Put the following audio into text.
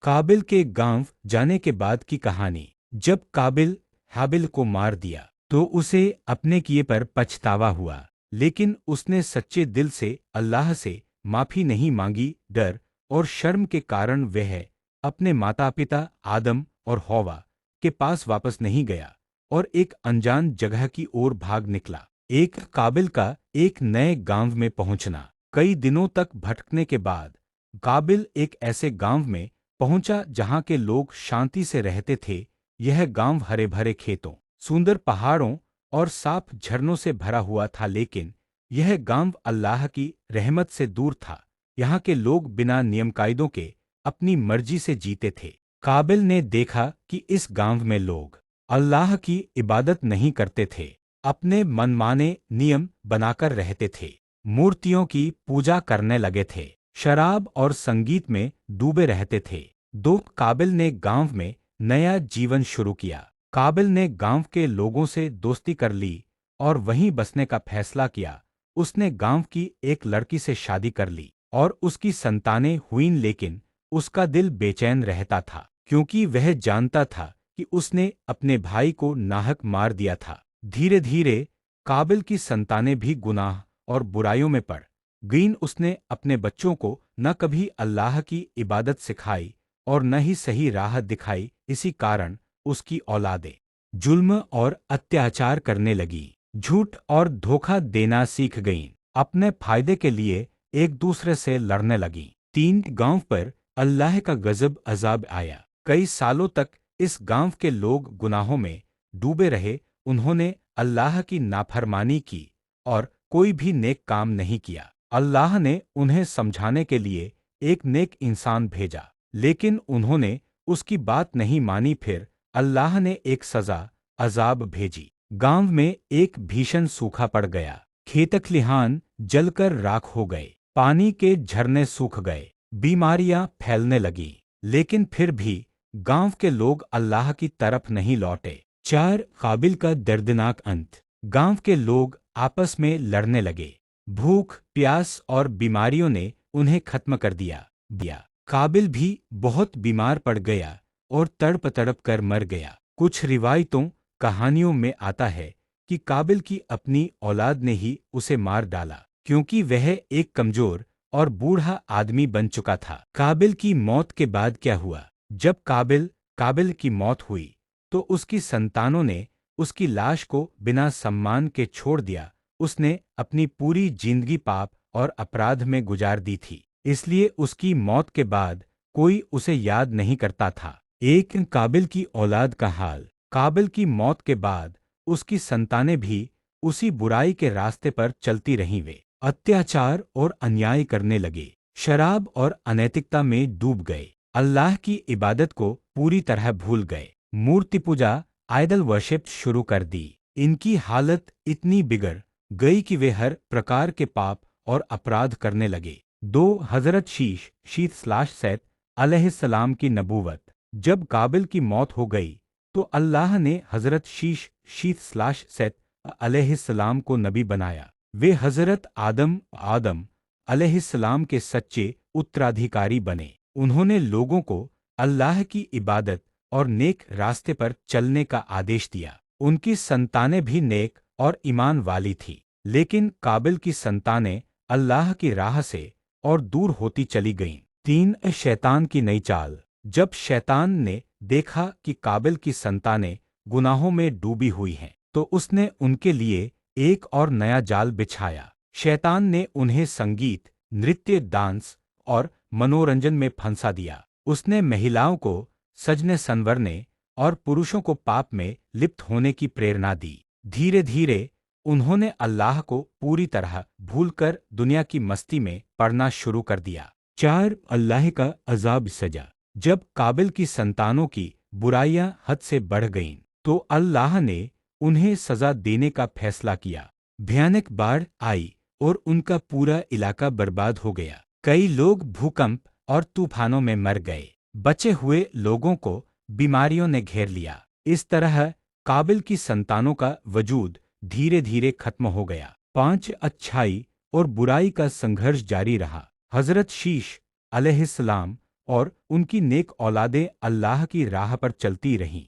काबिल के गांव जाने के बाद की कहानी। जब काबिल हाबिल को मार दिया तो उसे अपने किए पर पछतावा हुआ, लेकिन उसने सच्चे दिल से अल्लाह से माफी नहीं मांगी। डर और शर्म के कारण वह अपने माता पिता आदम और हौवा के पास वापस नहीं गया और एक अनजान जगह की ओर भाग निकला। एक काबिल का एक नए गांव में पहुंचना। कई दिनों तक भटकने के बाद काबिल एक ऐसे गांव में पहुंचा जहां के लोग शांति से रहते थे। यह गांव हरे भरे खेतों, सुंदर पहाड़ों और साफ झरनों से भरा हुआ था, लेकिन यह गांव अल्लाह की रहमत से दूर था। यहाँ के लोग बिना नियम कायदों के अपनी मर्जी से जीते थे। काबिल ने देखा कि इस गांव में लोग अल्लाह की इबादत नहीं करते थे, अपने मनमाने नियम बनाकर रहते थे, मूर्तियों की पूजा करने लगे थे, शराब और संगीत में डूबे रहते थे। दो काबिल ने गांव में नया जीवन शुरू किया। काबिल ने गांव के लोगों से दोस्ती कर ली और वहीं बसने का फैसला किया। उसने गांव की एक लड़की से शादी कर ली और उसकी संतानें हुईं, लेकिन उसका दिल बेचैन रहता था क्योंकि वह जानता था कि उसने अपने भाई को नाहक मार दिया था। धीरे धीरे काबिल की संतानें भी गुनाह और बुराइयों में पड़ गईं। उसने अपने बच्चों को न कभी अल्लाह की इबादत सिखाई और न ही सही राह दिखाई। इसी कारण उसकी औलादें जुल्म और अत्याचार करने लगी, झूठ और धोखा देना सीख गईं, अपने फायदे के लिए एक दूसरे से लड़ने लगीं। तीन गांव पर अल्लाह का गजब अजाब आया। कई सालों तक इस गांव के लोग गुनाहों में डूबे रहे। उन्होंने अल्लाह की नाफरमानी की और कोई भी नेक काम नहीं किया। अल्लाह ने उन्हें समझाने के लिए एक नेक इंसान भेजा, लेकिन उन्होंने उसकी बात नहीं मानी। फिर अल्लाह ने एक सजा अजाब भेजी। गांव में एक भीषण सूखा पड़ गया। खेत-खलिहान जलकर राख हो गए, पानी के झरने सूख गए, बीमारियां फैलने लगीं। लेकिन फिर भी गांव के लोग अल्लाह की तरफ नहीं लौटे। चार काबिल का दर्दनाक अंत। गांव के लोग आपस में लड़ने लगे। भूख, प्यास और बीमारियों ने उन्हें खत्म कर दिया। काबिल भी बहुत बीमार पड़ गया और तड़प तड़प कर मर गया। कुछ रिवायतों कहानियों में आता है कि काबिल की अपनी औलाद ने ही उसे मार डाला, क्योंकि वह एक कमजोर और बूढ़ा आदमी बन चुका था। काबिल की मौत के बाद क्या हुआ? जब काबिल की मौत हुई तो उसकी संतानों ने उसकी लाश को बिना सम्मान के छोड़ दिया। उसने अपनी पूरी जिंदगी पाप और अपराध में गुजार दी थी, इसलिए उसकी मौत के बाद कोई उसे याद नहीं करता था। एक काबिल की औलाद का हाल। काबिल की मौत के बाद उसकी संतानें भी उसी बुराई के रास्ते पर चलती रहीं। वे अत्याचार और अन्याय करने लगे, शराब और अनैतिकता में डूब गए, अल्लाह की इबादत को पूरी तरह भूल गए, मूर्ति पूजा आइडल वर्शिप शुरू कर दी। इनकी हालत इतनी बिगड़ गई कि वे हर प्रकार के पाप और अपराध करने लगे। दो हजरत शीश/सैद अलैहिस्सलाम की नबूवत। जब काबिल की मौत हो गई तो अल्लाह ने हजरत शीश/सैद अलैहिस्सलाम को नबी बनाया। वे हजरत आदम अलैहिस्सलाम के सच्चे उत्तराधिकारी बने। उन्होंने लोगों को अल्लाह की इबादत और नेक रास्ते पर चलने का आदेश दिया। उनकी संतानें भी नेक और ईमान वाली थी, लेकिन काबिल की संतानें अल्लाह की राह से और दूर होती चली गईं। तीन शैतान की नई चाल। जब शैतान ने देखा कि काबिल की संतानें गुनाहों में डूबी हुई हैं, तो उसने उनके लिए एक और नया जाल बिछाया। शैतान ने उन्हें संगीत, नृत्य, डांस और मनोरंजन में फंसा दिया। उसने महिलाओं को सजने संवरने और पुरुषों को पाप में लिप्त होने की प्रेरणा दी। धीरे धीरे उन्होंने अल्लाह को पूरी तरह भूलकर दुनिया की मस्ती में पड़ना शुरू कर दिया। चार अल्लाह का अजाब सजा। जब काबिल की संतानों की बुराइयां हद से बढ़ गईं, तो अल्लाह ने उन्हें सजा देने का फैसला किया। भयानक बाढ़ आई और उनका पूरा इलाका बर्बाद हो गया। कई लोग भूकंप और तूफानों में मर गए। बचे हुए लोगों को बीमारियों ने घेर लिया। इस तरह काबिल की संतानों का वजूद धीरे धीरे खत्म हो गया। पांच अच्छाई और बुराई का संघर्ष जारी रहा। हजरत शीश अलैहिस्सलाम और उनकी नेक औलादें अल्लाह की राह पर चलती रहीं।